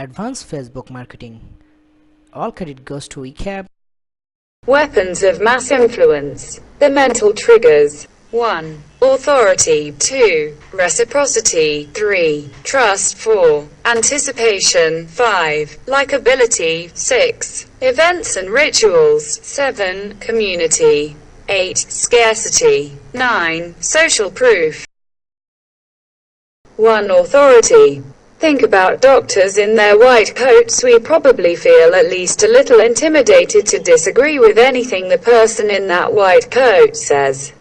advanced Facebook marketing. All credit goes to eCab. Weapons of mass influence. The mental triggers. 1. Authority. 2. Reciprocity. 3. Trust. 4. Anticipation. 5. Likeability. 6. Events and rituals. 7. Community. 8. Scarcity. 9. Social proof. 1. Authority. Think about doctors in their white coats. We probably feel at least a little intimidated to disagree with anything the person in that white coat says.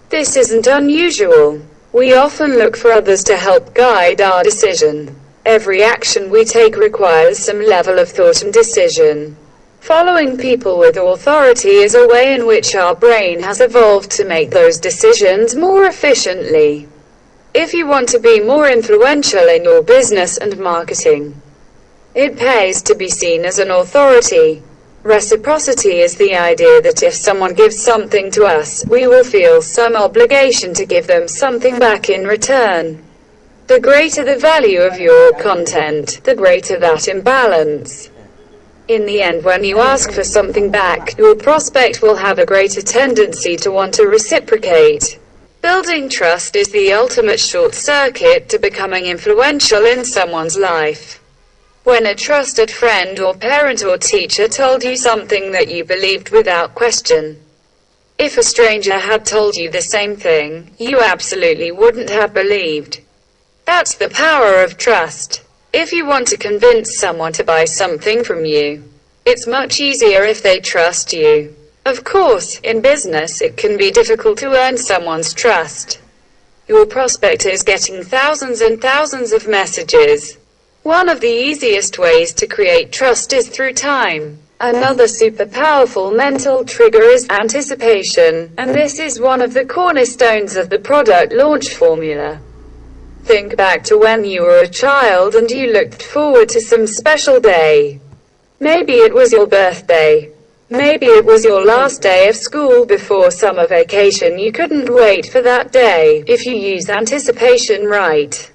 This isn't unusual. We often look for others to help guide our decision. Every action we take requires some level of thought and decision. Following people with authority is a way in which our brain has evolved to make those decisions more efficiently. If you want to be more influential in your business and marketing, it pays to be seen as an authority. Reciprocity is the idea that if someone gives something to us, we will feel some obligation to give them something back in return. The greater the value of your content, the greater that imbalance. In the end, when you ask for something back, your prospect will have a greater tendency to want to reciprocate. Building trust is the ultimate short circuit to becoming influential in someone's life. When a trusted friend or parent or teacher told you something that you believed without question. If a stranger had told you the same thing, you absolutely wouldn't have believed. That's the power of trust. If you want to convince someone to buy something from you, it's much easier if they trust you. Of course, in business it can be difficult to earn someone's trust. Your prospect is getting thousands and thousands of messages. One of the easiest ways to create trust is through time. Another super powerful mental trigger is anticipation, and this is one of the cornerstones of the product launch formula. Think back to when you were a child and you looked forward to some special day. Maybe it was your birthday. Maybe it was your last day of school before summer vacation. You couldn't wait for that day. If you use anticipation right,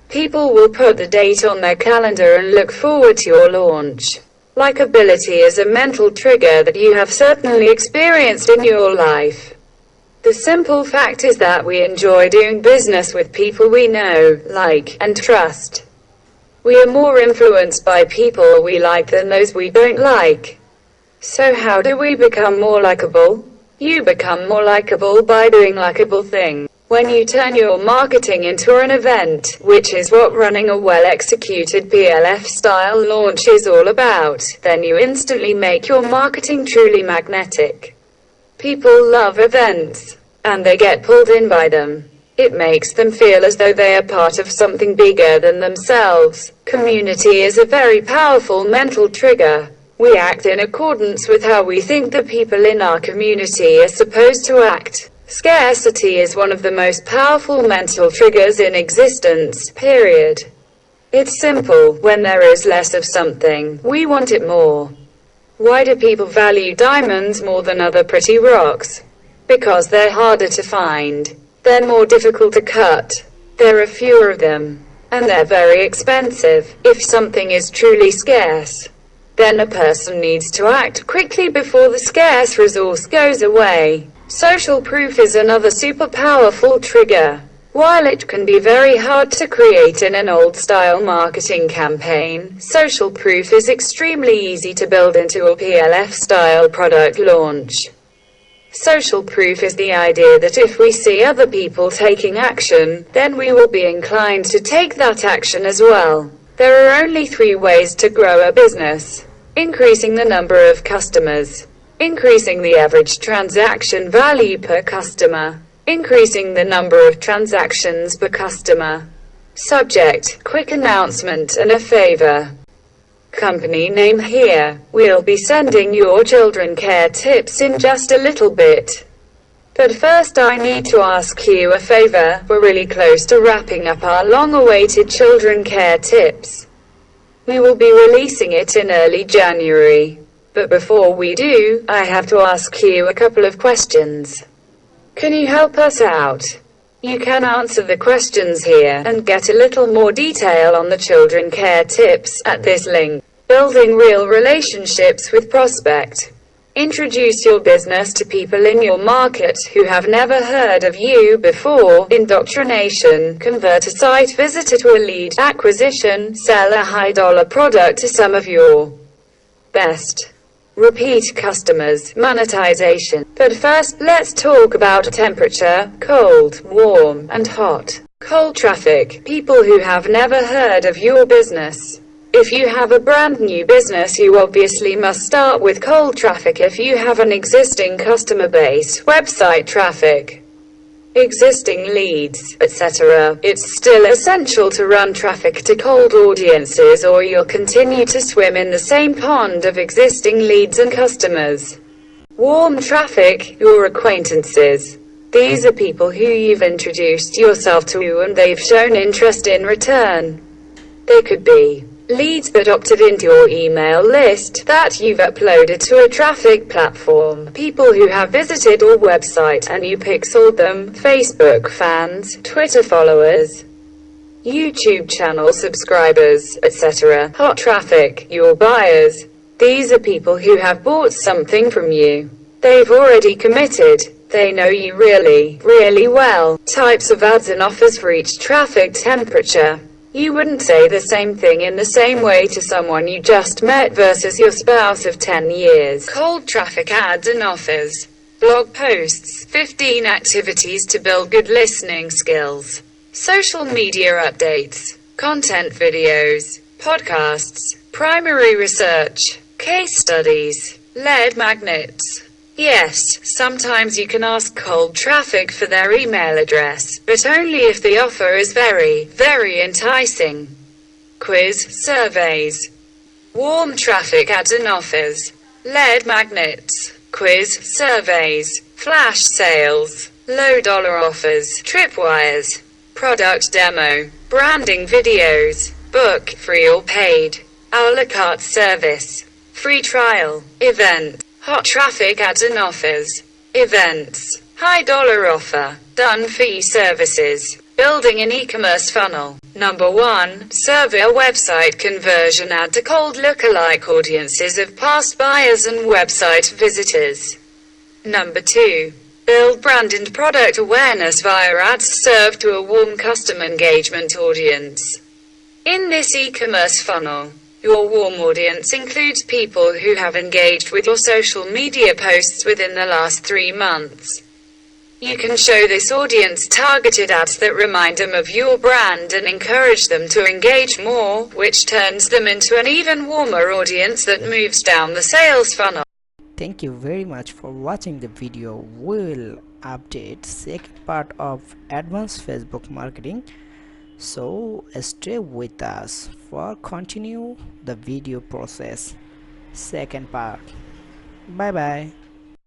people will put the date on their calendar and look forward to your launch. Likeability is a mental trigger that you have certainly experienced in your life. The simple fact is that we enjoy doing business with people we know, like, and trust. We are more influenced by people we like than those we don't like. So how do we become more likable? You become more likable by doing likable things. When you turn your marketing into an event, which is what running a well-executed PLF-style launch is all about, then you instantly make your marketing truly magnetic. People love events, and they get pulled in by them. It makes them feel as though they are part of something bigger than themselves. Community is a very powerful mental trigger. We act in accordance with how we think the people in our community are supposed to act. Scarcity is one of the most powerful mental triggers in existence, period. It's simple. When there is less of something, we want it more. Why do people value diamonds more than other pretty rocks? Because they're harder to find. They're more difficult to cut. There are fewer of them. And they're very expensive. If something is truly scarce, then a person needs to act quickly before the scarce resource goes away. Social proof is another super powerful trigger. While it can be very hard to create in an old-style marketing campaign, social proof is extremely easy to build into a PLF-style product launch. Social proof is the idea that if we see other people taking action, then we will be inclined to take that action as well. There are only 3 ways to grow a business: increasing the number of customers, increasing the average transaction value per customer, increasing the number of transactions per customer. Subject: quick announcement and a favor. Company name here. We'll be sending your children care tips in just a little bit. But first I need to ask you a favor. We're really close to wrapping up our long-awaited children care tips. We will be releasing it in early January. But before we do, I have to ask you a couple of questions. Can you help us out? You can answer the questions here and get a little more detail on the children care tips at this link. Building real relationships with prospect. Introduce your business to people in your market who have never heard of you before. Indoctrination. Convert a site visitor to a lead. Acquisition. Sell a high-dollar product to some of your best repeat customers. Monetization. But first, let's talk about temperature, cold, warm, and hot. Cold traffic. People who have never heard of your business. If you have a brand new business, you obviously must start with cold traffic. If you have an existing customer base, website traffic, existing leads, etc., it's still essential to run traffic to cold audiences, or you'll continue to swim in the same pond of existing leads and customers. Warm traffic, your acquaintances. These are people who you've introduced yourself to and they've shown interest in return. They could be leads that opted into your email list that you've uploaded to a traffic platform, people who have visited your website and you pixeled them, Facebook fans, Twitter followers, YouTube channel subscribers, etc. Hot traffic, your buyers. These are people who have bought something from you. They've already committed. They know you really, really well. Types of ads and offers for each traffic temperature. You wouldn't say the same thing in the same way to someone you just met versus your spouse of 10 years. Cold traffic ads and offers. Blog posts. 15 activities to build good listening skills. Social media updates. Content videos. Podcasts. Primary research. Case studies. Lead magnets. Yes, sometimes you can ask cold traffic for their email address, but only if the offer is very, very enticing. Quiz, surveys. Warm traffic ads and offers. Lead magnets. Quiz, surveys. Flash sales. Low dollar offers. Tripwires. Product demo. Branding videos. Book, free or paid. A la carte service. Free trial. Event. Hot traffic ads and offers. Events. High dollar offer. Done fee services. Building an e-commerce funnel. Number 1. Serve a website conversion ad to cold lookalike audiences of past buyers and website visitors. Number 2. Build brand and product awareness via ads served to a warm customer engagement audience. In this e-commerce funnel, your warm audience includes people who have engaged with your social media posts within the last 3 months. You can show this audience targeted ads that remind them of your brand and encourage them to engage more, which turns them into an even warmer audience that moves down the sales funnel. Thank you very much for watching the video. We'll update second part of advanced Facebook marketing. So stay with us for continue the video process second part. Bye bye.